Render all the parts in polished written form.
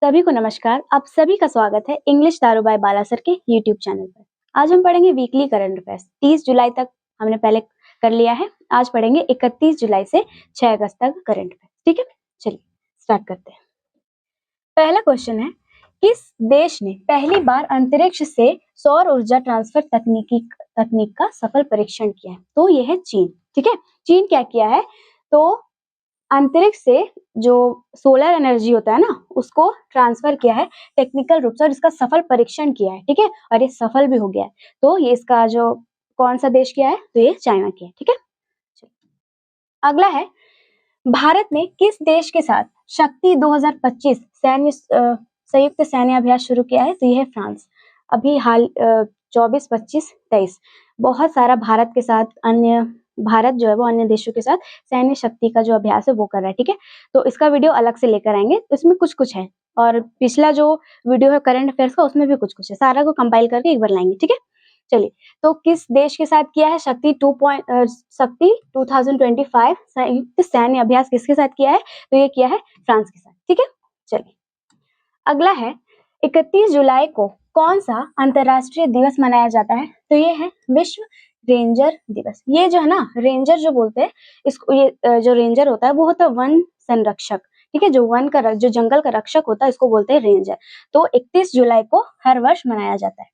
सभी को नमस्कार। आप सभी का स्वागत है इंग्लिश दारू बाय बाला सर के यूट्यूब चैनल पर। आज हम पढ़ेंगे वीकली करंट अफेयर्स। 30 जुलाई तक हमने पहले कर लिया है। आज पढ़ेंगे 31 जुलाई से 6 अगस्त तक करंट अफेयर्स। ठीक है, चलिए स्टार्ट करते हैं। पहला क्वेश्चन है, किस देश ने पहली बार अंतरिक्ष से सौर ऊर्जा ट्रांसफर तकनीक का सफल परीक्षण किया है? तो यह है चीन। ठीक है, चीन क्या किया है? तो अंतरिक्ष से जो सोलर एनर्जी होता है ना, उसको ट्रांसफर किया है टेक्निकल रूप से और इसका सफल परीक्षण किया है। ठीक है, और ये सफल भी हो गया है। तो ये इसका जो कौन सा देश किया है? तो ये चाइना किया है। ठीक है, अगला है, भारत ने किस देश के साथ शक्ति 2025 संयुक्त सैन्य अभ्यास शुरू किया है? तो ये है फ्रांस। अभी हाल 24, 25, 23 बहुत सारा भारत के साथ भारत जो है वो अन्य देशों के साथ सैन्य शक्ति का जो अभ्यास है वो कर रहा है। ठीक है, तो इसका वीडियो अलग से लेकर आएंगे। इसमें कुछ कुछ है और पिछला जो वीडियो है करंट अफेयर्स का, उसमें भी कुछ कुछ है। सारा को कंपाइल करके एक बार लाएंगे। ठीक है, चलिए, तो किस देश के साथ किया है शक्ति 2025 संयुक्त सैन्य अभ्यास किसके साथ किया है? तो ये किया है फ्रांस के साथ। ठीक है, चलिए, अगला है, 31 जुलाई को कौन सा अंतरराष्ट्रीय दिवस मनाया जाता है? तो ये है विश्व रेंजर दिवस। ये जो है ना, रेंजर जो बोलते हैं इसको, ये जो रेंजर होता है वो होता है वन संरक्षक। ठीक है, जो जो जंगल का रक्षक होता है इसको बोलते हैं रेंजर। तो 31 जुलाई को हर वर्ष मनाया जाता है।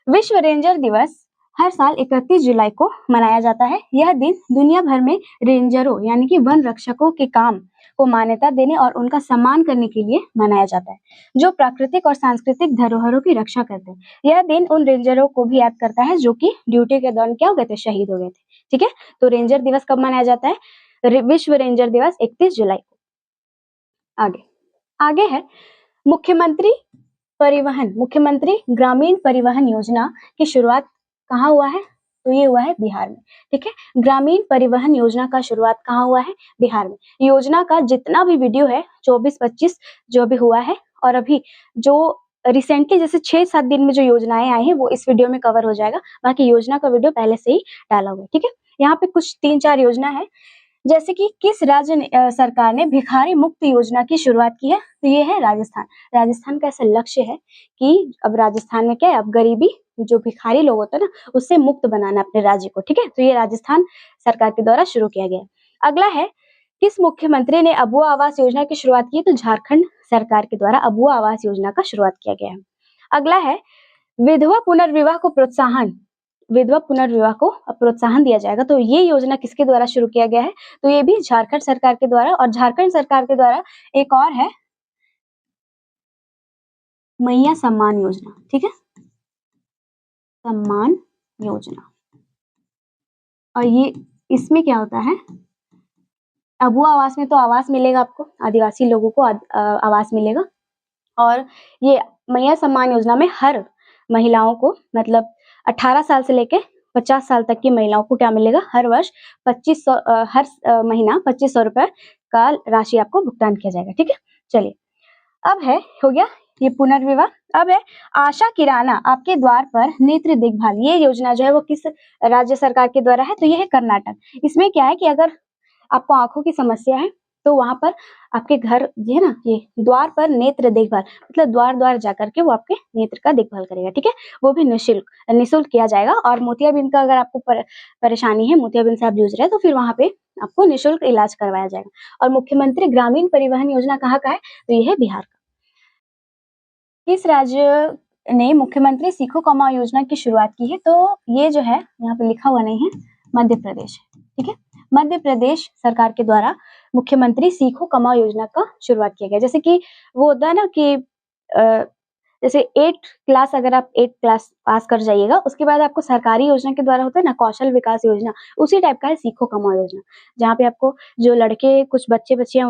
विश्व रेंजर दिवस हर साल 31 जुलाई को मनाया जाता है। यह दिन दुनिया भर में रेंजरों यानी कि वन रक्षकों के काम को मान्यता देने और उनका सम्मान करने के लिए मनाया जाता है, जो प्राकृतिक और सांस्कृतिक धरोहरों की रक्षा करते हैं। यह दिन उन रेंजरों को भी याद करता है जो कि ड्यूटी के दौरान क्या हो गए थे? शहीद हो गए थे। ठीक है, तो रेंजर दिवस कब मनाया जाता है? विश्व रेंजर दिवस 31 जुलाई को। आगे है, मुख्यमंत्री ग्रामीण परिवहन योजना की शुरुआत कहाँ हुआ है? तो ये हुआ है बिहार में। ठीक है, ग्रामीण परिवहन योजना का शुरुआत कहाँ हुआ है? बिहार में। योजना का जितना भी वीडियो है 24-25 जो भी हुआ है, और अभी जो रिसेंटली जैसे 6-7 दिन में जो योजनाएं आई हैं वो इस वीडियो में कवर हो जाएगा। बाकी योजना का वीडियो पहले से ही डाला हुआ है। ठीक है, यहाँ पे कुछ 3-4 योजना है, जैसे कि किस राज्य सरकार ने भिखारी मुक्त योजना की शुरुआत की है? तो ये है राजस्थान। राजस्थान का ऐसा लक्ष्य है कि अब राजस्थान में क्या है, अब गरीबी, जो भिखारी लोग होते हैं ना, उससे मुक्त बनाना अपने राज्य को। ठीक है, तो ये राजस्थान सरकार के द्वारा शुरू किया गया है। अगला है, किस मुख्यमंत्री ने अबुआ आवास योजना की शुरुआत की? तो झारखंड सरकार के द्वारा अबुआ आवास योजना का शुरुआत किया गया है। अगला है, विधवा पुनर्विवाह को प्रोत्साहन दिया जाएगा। तो ये योजना किसके द्वारा शुरू किया गया है? तो ये भी झारखंड सरकार के द्वारा, और झारखंड सरकार के द्वारा एक और है मैया सम्मान योजना। ठीक है, सम्मान योजना, और ये इसमें क्या होता है? अबुआ आवास में तो आवास मिलेगा आपको, आदिवासी लोगों को आवास मिलेगा, और ये मैया सम्मान योजना में हर महिलाओं को, मतलब 18 साल से लेके 50 साल तक की महिलाओं को क्या मिलेगा? हर वर्ष 2500 हर महीना 2500 रुपए का राशि आपको भुगतान किया जाएगा। ठीक है, चलिए, अब है, हो गया ये पुनर्विवाह। अब है, आशा किराना आपके द्वार पर नेत्र देखभाल। ये योजना जो है वो किस राज्य सरकार के द्वारा है? तो ये है कर्नाटक। इसमें क्या है कि अगर आपको आंखों की समस्या है तो वहां पर आपके घर ये है ना, ये द्वार पर नेत्र देखभाल, मतलब द्वार द्वार जाकर के वो आपके नेत्र का देखभाल करेगा। ठीक है, वो भी निःशुल्क किया जाएगा। और मोतियाबिंद का अगर आपको परेशानी है, मोतियाबिंद से आप जूझ रहे हैं, तो फिर वहां पे आपको निःशुल्क इलाज करवाया जाएगा। और मुख्यमंत्री ग्रामीण परिवहन योजना कहाँ का है? तो ये है बिहार का। किस राज्य ने मुख्यमंत्री सीखो कमाओ योजना की शुरुआत की है? तो ये जो है यहाँ पे लिखा हुआ नहीं है, मध्य प्रदेश है। ठीक है, मध्य प्रदेश सरकार के द्वारा मुख्यमंत्री सीखो कमाओ योजना का शुरुआत किया गया। जैसे कि वो होता है ना कि जैसे 8 क्लास, अगर आप 8 क्लास पास कर जाइएगा, उसके बाद आपको सरकारी योजना के द्वारा होता है ना कौशल विकास योजना, उसी टाइप का है सीखो कमाओ योजना, जहाँ पे आपको जो लड़के कुछ बच्चे बच्चियां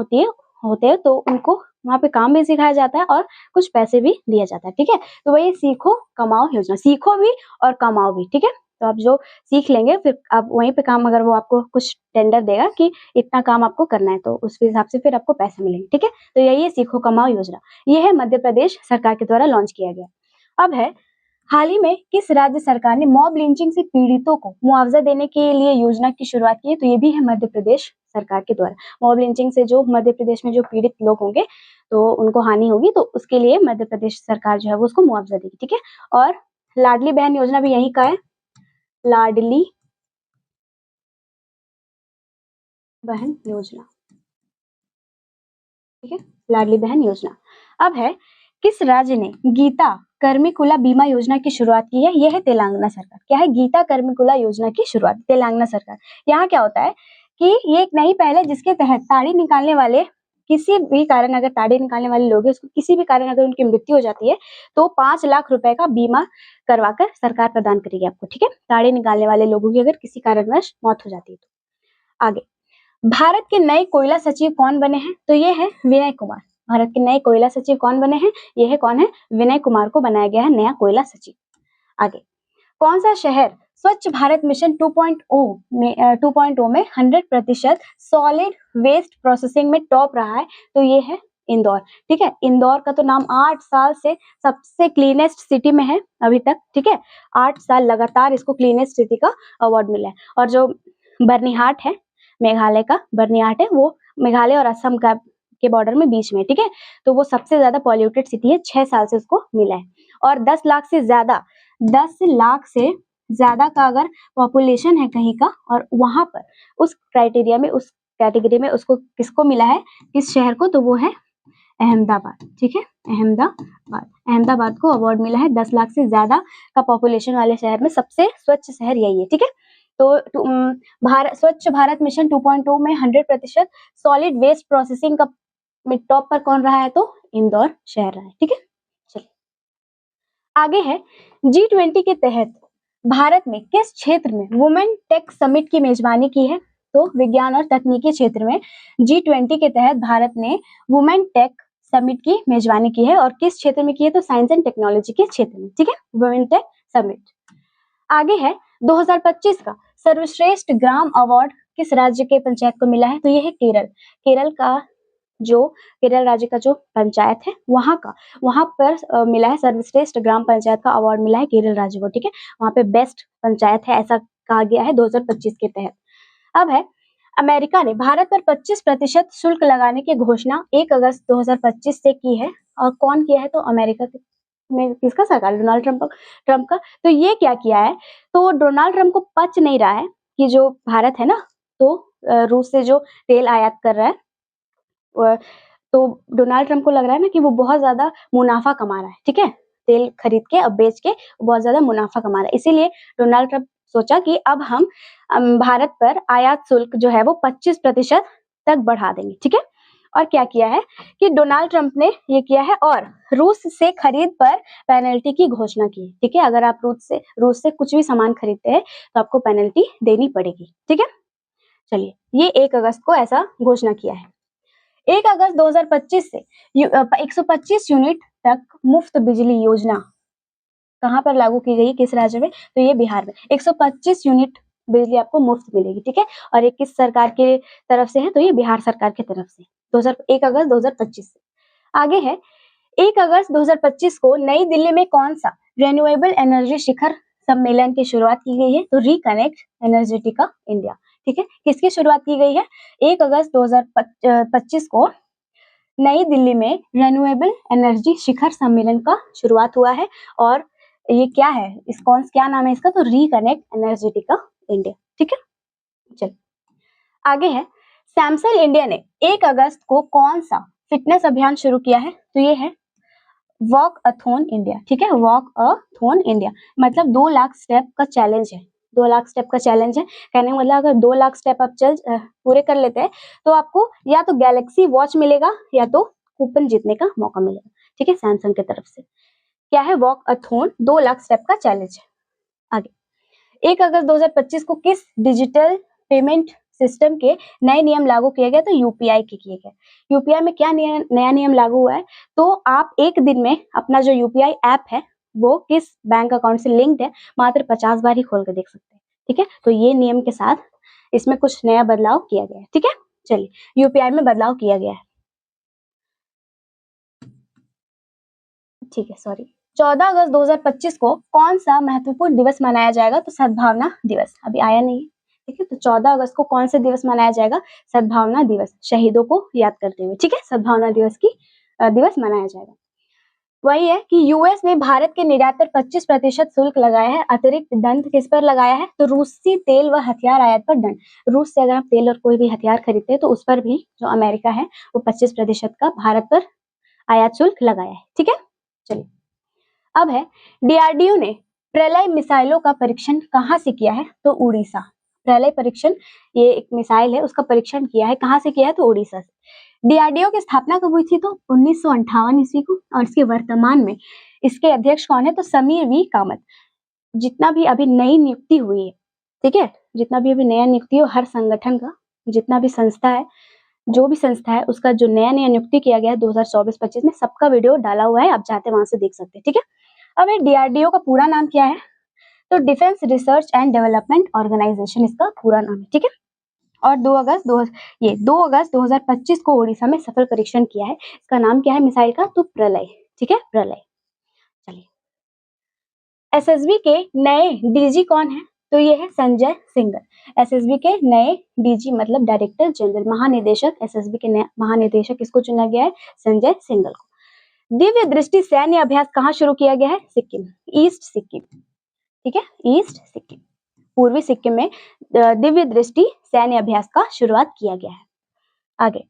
होते हैं तो उनको वहाँ पे काम भी सिखाया जाता है और कुछ पैसे भी दिया जाता है। ठीक है, तो वही सीखो कमाओ योजना, सीखो भी और कमाओ भी। ठीक है, तो आप जो सीख लेंगे फिर आप वहीं पे काम, अगर वो आपको कुछ टेंडर देगा कि इतना काम आपको करना है, तो उस हिसाब से फिर आपको पैसे मिलेंगे। ठीक है, तो यही है सीखो कमाओ योजना। ये है मध्य प्रदेश सरकार के द्वारा लॉन्च किया गया। अब है, हाल ही में किस राज्य सरकार ने मॉब लिंचिंग से पीड़ितों को मुआवजा देने के लिए योजना की शुरुआत की है? तो ये भी है मध्य प्रदेश सरकार के द्वारा। मॉब लिंचिंग से जो मध्य प्रदेश में जो पीड़ित लोग होंगे तो उनको हानि होगी, तो उसके लिए मध्य प्रदेश सरकार जो है वो उसको मुआवजा देगी, ठीक है। और लाडली बहन योजना भी यही का है, लाडली बहन योजना, ठीक है, लाडली बहन योजना। अब है, किस राज्य ने गीता कर्मिकुला बीमा योजना की शुरुआत की है? यह है तेलंगाना सरकार। क्या है? गीता कर्मिकुला योजना की शुरुआत तेलंगाना सरकार। यहाँ क्या होता है कि ये एक नई पहल है जिसके तहत ताड़ी निकालने वाले, किसी भी कारण अगर ताड़ी निकालने वाले लोग हैं, उसको किसी भी कारण अगर उनकी मृत्यु हो जाती है तो 5 लाख रुपए का बीमा करवाकर सरकार प्रदान करेगी आपको, ठीक है। ताड़ी निकालने वाले लोगों की अगर किसी कारणवश मौत हो जाती है तो। आगे, भारत के नए कोयला सचिव कौन बने हैं? तो ये है विनय कुमार। भारत के नए कोयला सचिव कौन बने हैं? ये है कौन है? विनय कुमार को बनाया गया है नया कोयला सचिव। आगे, कौन सा शहर स्वच्छ भारत मिशन 2.0 में 100% सॉलिड वेस्ट प्रोसेसिंग में टॉप रहा है? तो ये है इंदौर, ठीक है। इंदौर का तो नाम 8 साल से सबसे क्लीनेस्ट सिटी में है अभी तक, ठीक है। 8 साल लगातार इसको क्लीनेस्ट सिटी का अवार्ड मिला है। और जो बर्निहाट है, मेघालय का बर्निहाट है, वो मेघालय और असम का के बॉर्डर में बीच में, ठीक है। तो वो सबसे ज्यादा पॉल्यूटेड सिटी है, 6 साल से उसको मिला है। और 10 लाख से ज्यादा का अगर पॉपुलेशन है कहीं का, और वहां पर उस क्राइटेरिया में, उस कैटेगरी में उसको किसको मिला है, किस शहर को? तो वो है अहमदाबाद, ठीक है। अहमदाबाद को अवार्ड मिला है 10 लाख से ज्यादा का पॉपुलेशन वाले शहर में सबसे स्वच्छ शहर यही है, ठीक है। तो स्वच्छ भारत मिशन 2.0 में 100% सॉलिड वेस्ट प्रोसेसिंग का में टॉप पर कौन रहा है? तो इंदौर शहर रहा है, ठीक है। चलिए आगे है, G20 के तहत भारत में किस क्षेत्र में वुमेन टेक समिट की मेजबानी की है? तो विज्ञान और तकनीकी क्षेत्र में G20 के तहत भारत ने वुमेन टेक समिट की मेजबानी की है। और किस क्षेत्र में की है? तो साइंस एंड टेक्नोलॉजी के क्षेत्र में, ठीक है, वुमेन टेक समिट। आगे है, 2025 का सर्वश्रेष्ठ ग्राम अवार्ड किस राज्य के पंचायत को मिला है? तो ये है केरल। केरल राज्य का जो पंचायत है वहां पर मिला है सर्वश्रेष्ठ ग्राम पंचायत का अवार्ड मिला है केरल राज्य को, ठीक है। वहां पे बेस्ट पंचायत है ऐसा कहा गया है 2025 के तहत। अब है, अमेरिका ने भारत पर 25% शुल्क लगाने की घोषणा 1 अगस्त 2025 से की है। और कौन किया है? तो अमेरिका में किसका सरकार? डोनाल्ड ट्रंप का। तो ये क्या किया है? तो डोनाल्ड ट्रंप को पच नहीं रहा है कि जो भारत है ना, तो रूस से जो तेल आयात कर रहा है, तो डोनाल्ड ट्रंप को लग रहा है ना कि वो बहुत ज्यादा मुनाफा कमा रहा है, ठीक है। तेल खरीद के अब बेच के बहुत ज्यादा मुनाफा कमा रहा है, इसीलिए डोनाल्ड ट्रंप सोचा कि अब हम भारत पर आयात शुल्क जो है वो 25% तक बढ़ा देंगे, ठीक है। और क्या किया है कि डोनाल्ड ट्रंप ने ये किया है, और रूस से खरीद पर पेनल्टी की घोषणा की है, ठीक है। अगर आप रूस से कुछ भी सामान खरीदते हैं तो आपको पेनल्टी देनी पड़ेगी, ठीक है। चलिए, ये 1 अगस्त को ऐसा घोषणा किया है। 1 अगस्त 2025 से 125 यूनिट तक मुफ्त बिजली योजना कहाँ पर लागू की गई, किस राज्य में? तो ये बिहार में 125 यूनिट बिजली आपको मुफ्त मिलेगी, ठीक है। और ये किस सरकार के तरफ से है? तो ये बिहार सरकार की तरफ से 1 अगस्त 2025 से। आगे है, 1 अगस्त 2025 को नई दिल्ली में कौन सा रिन्यूएबल एनर्जी शिखर सम्मेलन की शुरुआत की गई है? तो रिकनेक्ट एनर्जेटिका इंडिया, ठीक है। किसकी शुरुआत की गई है? 1 अगस्त 2025 को नई दिल्ली में रिन्यूएबल एनर्जी शिखर सम्मेलन का शुरुआत हुआ है। और ये क्या है, क्या नाम है इसका? तो रिकनेक्ट एनर्जेटिका इंडिया, ठीक है। चल आगे है, सैमसंग इंडिया ने 1 अगस्त को कौन सा फिटनेस अभियान शुरू किया है? तो ये है वॉक अथॉन इंडिया, ठीक है। वॉक अथॉन इंडिया मतलब 2 लाख स्टेप का चैलेंज है। 2 लाख स्टेप का चैलेंज है, कहने का मतलब अगर 2 लाख स्टेप आप पूरे कर लेते हैं तो आपको या तो गैलेक्सी वॉच मिलेगा या तो कूपन जीतने का मौका मिलेगा, ठीक है, सैमसंग की तरफ से। क्या है? वॉक अथॉन 2 लाख स्टेप का चैलेंज है। आगे, 1 अगस्त 2025 को किस डिजिटल पेमेंट सिस्टम के नए नियम लागू किए गए? तो यूपीआई के किए गए। यूपीआई में क्या नया नियम लागू हुआ है? तो आप एक दिन में अपना जो यूपीआई ऐप है वो किस बैंक अकाउंट से लिंक्ड है मात्र 50 बार ही खोल कर देख सकते हैं, ठीक है। तो ये नियम के साथ इसमें कुछ नया बदलाव किया गया है, ठीक है। चलिए, यूपीआई में बदलाव किया गया है, ठीक है, सॉरी। 14 अगस्त 2025 को कौन सा महत्वपूर्ण दिवस मनाया जाएगा? तो सद्भावना दिवस। अभी आया नहीं है, ठीक है। तो 14 अगस्त को कौन सा दिवस मनाया जाएगा? सद्भावना दिवस, शहीदों को याद करते हुए, ठीक है। सद्भावना दिवस की दिवस मनाया जाएगा। वही है कि यूएस ने भारत के निर्यात पर 25% शुल्क लगाया है। अतिरिक्त दंड किस पर लगाया है? तो रूसी तेल व हथियार आयात पर दंड। रूस से अगर आप तेल और कोई भी हथियार खरीदते हैं तो उस पर भी जो अमेरिका है वो 25% का भारत पर आयात शुल्क लगाया है, ठीक है। चलिए, अब है डीआरडीओ ने प्रलय मिसाइलों का परीक्षण कहाँ से किया है? तो उड़ीसा। प्रलय परीक्षण, ये एक मिसाइल है, उसका परीक्षण किया है, कहाँ से किया है? तो उड़ीसा से। डीआरडीओ की स्थापना कब हुई थी? तो 1958 ईस्वी को। और इसके वर्तमान में इसके अध्यक्ष कौन है? तो समीर वी कामत। जितना भी अभी नई नियुक्ति हुई है, ठीक है, जितना भी अभी नया नियुक्ति हो, हर संगठन का जितना भी संस्था है, जो भी संस्था है, उसका जो नया नियुक्ति किया गया है 2024-25 में, सबका वीडियो डाला हुआ है, आप चाहते हैं वहां से देख सकते हैं, ठीक है। अब ये डीआरडीओ का पूरा नाम क्या है? तो defence research and development organisation इसका पूरा नाम है, ठीक है। और 2 अगस्त 2025 को ओडिशा में सफल परीक्षण किया है। इसका नाम क्या है मिसाइल का? तो प्रलय, ठीक है, प्रलय। चलिए, एसएसबी के नए डीजी कौन है? तो ये है संजय सिंघल। एसएसबी के नए डीजी मतलब डायरेक्टर जनरल, महानिदेशक, एसएसबी के नए महानिदेशक किसको चुना गया है? संजय सिंघल को। दिव्य दृष्टि सैन्य अभ्यास कहाँ शुरू किया गया है? सिक्किम, ईस्ट सिक्किम, ठीक है, ईस्ट सिक्किम, पूर्वी सिक्किम में दिव्य दृष्टि सैन्य अभ्यास का शुरुआत किया गया है। आगे,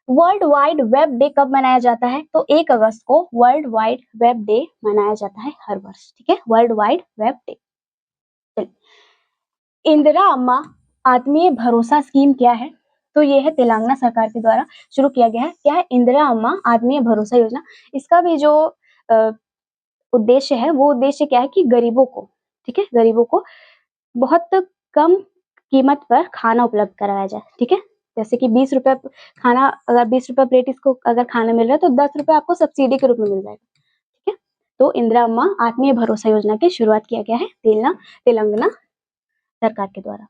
वर्ल्ड वाइड वेब डे कब मनाया जाता है? तो 1 अगस्त को वर्ल्ड वाइड वेब डे मनाया जाता है हर वर्ष, ठीक है, world wide web day. Indira अम्मा आत्मीय भरोसा स्कीम क्या है? तो ये है तेलंगाना सरकार के द्वारा शुरू किया गया है। क्या है? इंदिरा अम्मा आत्मीय भरोसा योजना। इसका भी जो उद्देश्य है, वो उद्देश्य क्या है कि गरीबों को, ठीक है, गरीबों को बहुत कम कीमत पर खाना उपलब्ध कराया जाए, ठीक है। जैसे कि 20 रुपए खाना, अगर 20 रुपए प्लेट इसको अगर खाना मिल रहा है तो 10 रुपए आपको सब्सिडी के रूप में मिल जाएगा, ठीक है। तो इंदिरा अम्मा आत्मीय भरोसा योजना की शुरुआत किया गया है तेलंगाना सरकार के द्वारा।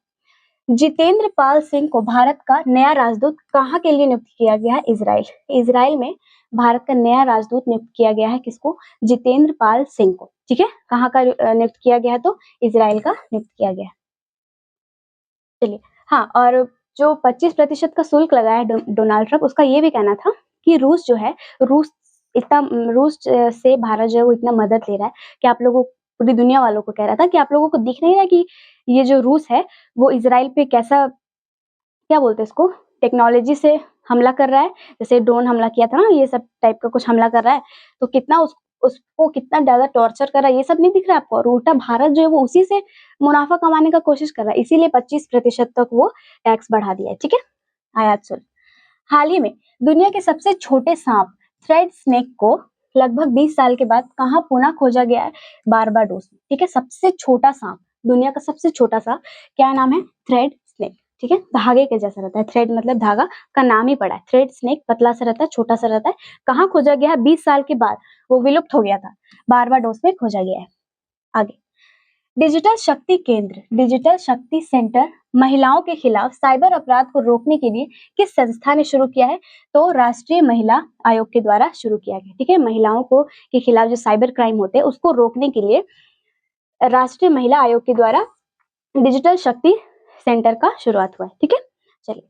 जितेंद्र पाल सिंह को भारत का नया राजदूत कहाँ के लिए नियुक्त किया गया है? इजराइल। इजराइल में भारत का नया राजदूत नियुक्त किया गया है, किसको? जितेंद्र पाल सिंह को, ठीक है। कहाँ का नियुक्त किया गया है? तो इजराइल का नियुक्त किया गया है। चलिए, हाँ, और जो 25% का शुल्क लगाया है डोनाल्ड ट्रंप, उसका ये भी कहना था कि रूस जो है, रूस से भारत जो है वो इतना मदद ले रहा है कि आप लोगों, पूरी दुनिया वालों को कह रहा था कि आप लोगों को दिख नहीं रहा कि ये जो रूस है वो इजराइल पे कैसा, क्या बोलते हैं इसको, टेक्नोलॉजी से हमला कर रहा है। जैसे ड्रोन हमला किया था ना, ये सब टाइप का कुछ हमला कर रहा है, तो कितना उसको कितना ज्यादा टॉर्चर कर रहा है, ये सब नहीं दिख रहा है आपको। और उल्टा भारत जो है वो उसी से मुनाफा कमाने का कोशिश कर रहा है, इसीलिए 25% तक वो टैक्स बढ़ा दिया है, ठीक है, आयात शुल्क। हाल ही में दुनिया के सबसे छोटे सांप थ्रेड स्नेक को लगभग 20 साल के बाद कहाँ पुनः खोजा गया है? बारबाडोस में, ठीक है। सबसे छोटा सांप, दुनिया का सबसे छोटा सा, क्या नाम है? थ्रेड स्नेक, ठीक है, धागे के जैसा रहता है, थ्रेड मतलब धागा का नाम ही पड़ा है, थ्रेड स्नेक, पतला सा रहता है, छोटा सा रहता है। कहाँ खोजा गया है? 20 साल के बाद, वो विलुप्त हो गया था, बारबाडोस में खोजा गया है। आगे, डिजिटल शक्ति केंद्र, डिजिटल शक्ति सेंटर महिलाओं के खिलाफ साइबर अपराध को रोकने के लिए किस संस्था ने शुरू किया है? तो राष्ट्रीय महिला आयोग के द्वारा शुरू किया गया, ठीक है। महिलाओं को के खिलाफ जो साइबर क्राइम होते हैं उसको रोकने के लिए राष्ट्रीय महिला आयोग के द्वारा डिजिटल शक्ति सेंटर का शुरुआत हुआ है, ठीक है। चलिए,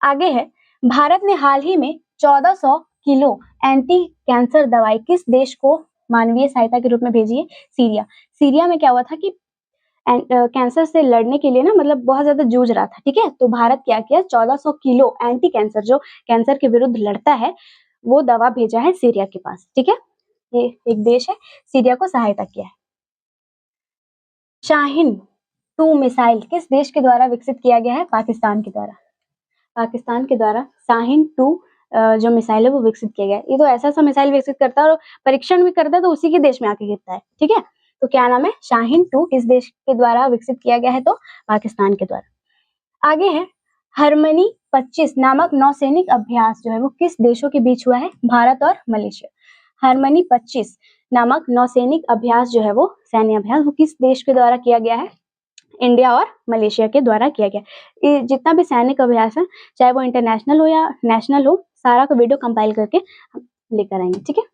आगे है, भारत ने हाल ही में 1400 किलो एंटी कैंसर दवाई किस देश को मानवीय सहायता के रूप में भेजी है? सीरिया। सीरिया में क्या हुआ था कि कैंसर से लड़ने के लिए ना, मतलब बहुत ज्यादा जूझ रहा था, ठीक है। तो भारत क्या किया? 1400 किलो एंटी कैंसर, जो कैंसर के विरुद्ध लड़ता है, वो दवा भेजा है सीरिया के पास, ठीक है। ये एक देश है, सीरिया को सहायता किया है। शाहीन-2 मिसाइल किस देश के द्वारा विकसित किया गया है? पाकिस्तान के द्वारा। पाकिस्तान के द्वारा शाहीन-2 जो मिसाइल है वो विकसित किया गया है। ये तो ऐसा मिसाइल विकसित करता है और परीक्षण भी करता है तो उसी के देश में आके गिरता है, ठीक है। तो क्या नाम है? शाहीन-2 किस देश के द्वारा विकसित किया गया है? तो पाकिस्तान के द्वारा। आगे है, हरमनी 25 नामक नौसैनिक अभ्यास जो है वो किस देशों के बीच हुआ है? भारत और मलेशिया। हरमनी 25 नामक नौसैनिक अभ्यास जो है वो सैन्य अभ्यास, वो किस देश के द्वारा किया गया है? इंडिया और मलेशिया के द्वारा किया गया। ये जितना भी सैनिक अभ्यास है, चाहे वो इंटरनेशनल हो या नेशनल हो, सारा का वीडियो कंपाइल करके हम लेकर आएंगे, ठीक है।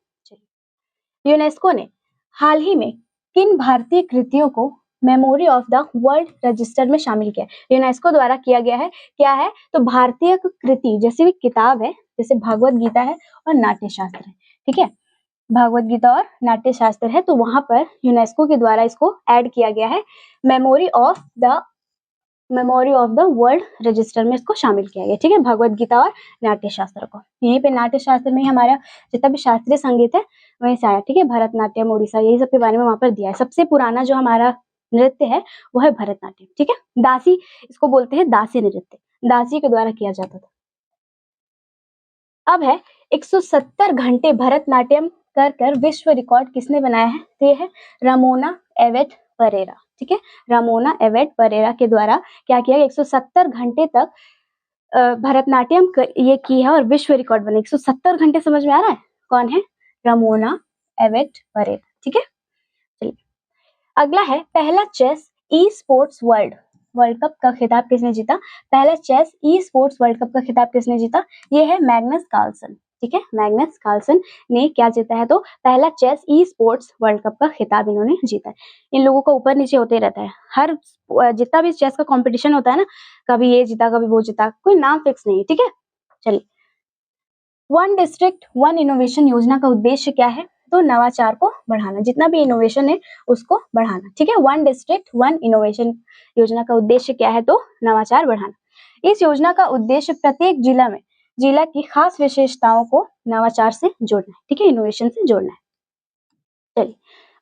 यूनेस्को ने हाल ही में किन भारतीय कृतियों को memory of the world register में शामिल किया? यूनेस्को द्वारा किया गया है, क्या है? तो भारतीय कृति जैसे भी किताब है, जैसे भागवत गीता है और नाट्य शास्त्र है, ठीक है, भागवत गीता और नाट्य शास्त्र है, तो वहां पर यूनेस्को के द्वारा इसको ऐड किया गया है, memory of the world register में इसको शामिल किया गया, ठीक है, भगवत गीता और नाट्य शास्त्र को। यहीं पे नाट्य शास्त्र में ही हमारा जितना भी शास्त्रीय संगीत है वहीं से आया, ठीक है, भरतनाट्यम, उड़ीसा, यही सब के बारे में वहां पर दिया है। सबसे पुराना जो हमारा नृत्य है वो है भरतनाट्यम, ठीक है, दासी इसको बोलते हैं, दासी नृत्य, दासी के द्वारा किया जाता था। अब है 170 घंटे भरतनाट्यम कर विश्व रिकॉर्ड किसने बनाया है? तो ये है रामोना एवेट परेरा, ठीक है, रामोना एवेट परेरा के द्वारा क्या किया? 170 घंटे तक भरतनाट्यम ये की है और विश्व रिकॉर्ड बने। 170 घंटे समझ में आ रहा है? कौन है? रामोना एवेट परेरा, ठीक है। चलिए अगला है, पहला chess esports world cup का खिताब किसने जीता? पहला chess esports world cup का खिताब किसने जीता? ये है मैग्नस कार्लसन, ठीक है, मैग्नस कार्लसन ने क्या जीता है? तो पहला chess esports world cup का खिताब इन्होंने जीता है। इन लोगों का ऊपर नीचे होते रहता है, हर जितना भी चेस का कंपटीशन होता है ना, कभी ये जीता कभी वो जीता, कोई नाम फिक्स नहीं है, ठीक है। चलिए, वन डिस्ट्रिक्ट वन इनोवेशन योजना का उद्देश्य क्या है? तो नवाचार को बढ़ाना, जितना भी इनोवेशन है उसको बढ़ाना, ठीक है। वन डिस्ट्रिक्ट वन इनोवेशन योजना का उद्देश्य क्या है? तो नवाचार बढ़ाना। इस योजना का उद्देश्य प्रत्येक जिला की खास विशेषताओं को नवाचार से जोड़ना है, ठीक है, इनोवेशन से जोड़ना है। चलिए,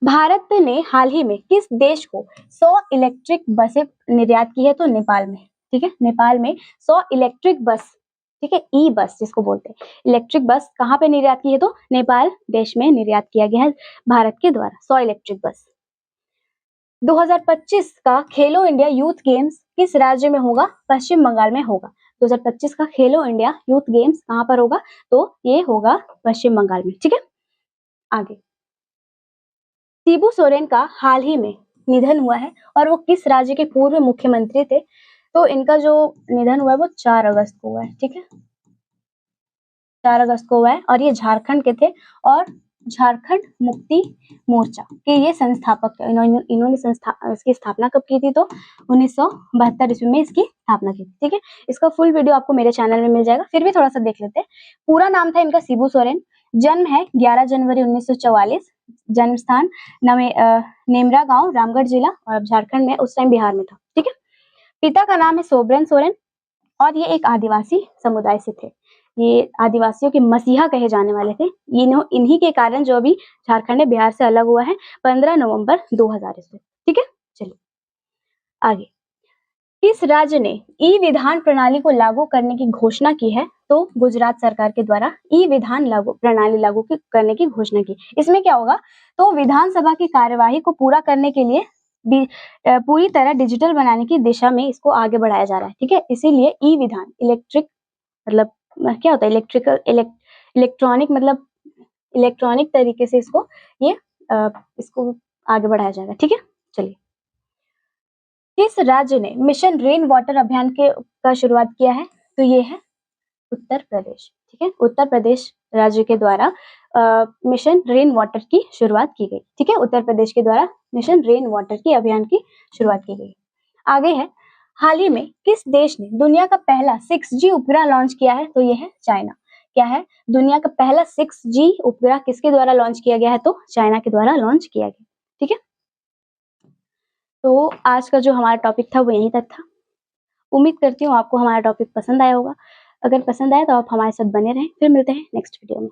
भारत ने हाल ही में किस देश को 100 इलेक्ट्रिक बसें निर्यात की है? तो नेपाल में, ठीक है, नेपाल में 100 इलेक्ट्रिक बस, ठीक है, ई बस जिसको बोलते हैं, इलेक्ट्रिक बस कहाँ पे निर्यात की है? तो नेपाल देश में निर्यात किया गया है भारत के द्वारा 100 इलेक्ट्रिक बस। 2025 का खेलो इंडिया यूथ गेम्स किस राज्य में होगा? पश्चिम बंगाल में होगा। 2025 का खेलो इंडिया यूथ गेम्स कहाँ पर होगा? तो ये होगा पश्चिम बंगाल में, ठीक है। आगे, शिबू सोरेन का हाल ही में निधन हुआ है और वो किस राज्य के पूर्व मुख्यमंत्री थे? तो इनका जो निधन हुआ है वो 4 अगस्त को हुआ है, ठीक है, 4 अगस्त को हुआ है और ये झारखंड के थे और झारखंड मुक्ति मोर्चा के ये संस्थापक थे। इन्होंने इसकी स्थापना कब की थी? तो 1972 ईस्वी में इसकी स्थापना की थी, ठीक है। इसका फुल वीडियो आपको मेरे चैनल में मिल जाएगा, फिर भी थोड़ा सा देख लेते हैं। पूरा नाम था इनका शिबू सोरेन, जन्म है 11 जनवरी 1944, जन्म स्थान नेमरा गांव, रामगढ़ जिला, और अब झारखंड में, उस टाइम बिहार में था, ठीक है। पिता का नाम है सोबरन सोरेन और ये एक आदिवासी समुदाय से थे, ये आदिवासियों के मसीहा कहे जाने वाले थे। इन्हीं के कारण जो अभी झारखंड बिहार से अलग हुआ है 15 नवंबर 2000 ईस्वी, ठीक है। चलिए आगे, किस राज्य ने ई विधान प्रणाली को लागू करने की घोषणा की है? तो गुजरात सरकार के द्वारा ई विधान प्रणाली लागू करने की घोषणा की। इसमें क्या होगा? तो विधानसभा की कार्यवाही को पूरा करने के लिए पूरी तरह डिजिटल बनाने की दिशा में इसको आगे बढ़ाया जा रहा है, ठीक है। इसीलिए ई विधान मतलब क्या होता है? इलेक्ट्रॉनिक, मतलब इलेक्ट्रॉनिक तरीके से इसको आगे बढ़ाया जाएगा, ठीक है। चलिए, किस राज्य ने मिशन रेन वाटर अभियान का शुरुआत किया है? तो ये है उत्तर प्रदेश, ठीक है, उत्तर प्रदेश राज्य के द्वारा मिशन रेन वाटर की शुरुआत की गई, ठीक है, उत्तर प्रदेश के द्वारा मिशन रेन वाटर की अभियान की शुरुआत की गई। आगे है, हाल ही में किस देश ने दुनिया का पहला 6G उपग्रह लॉन्च किया है? तो ये है चाइना। क्या है? दुनिया का पहला 6G उपग्रह किसके द्वारा लॉन्च किया गया है? तो चाइना के द्वारा लॉन्च किया गया, ठीक है। तो आज का जो हमारा टॉपिक था वो यहीं तक था। उम्मीद करती हूँ आपको हमारा टॉपिक पसंद आया होगा। अगर पसंद आया तो आप हमारे साथ बने रहें। फिर मिलते हैं नेक्स्ट वीडियो में।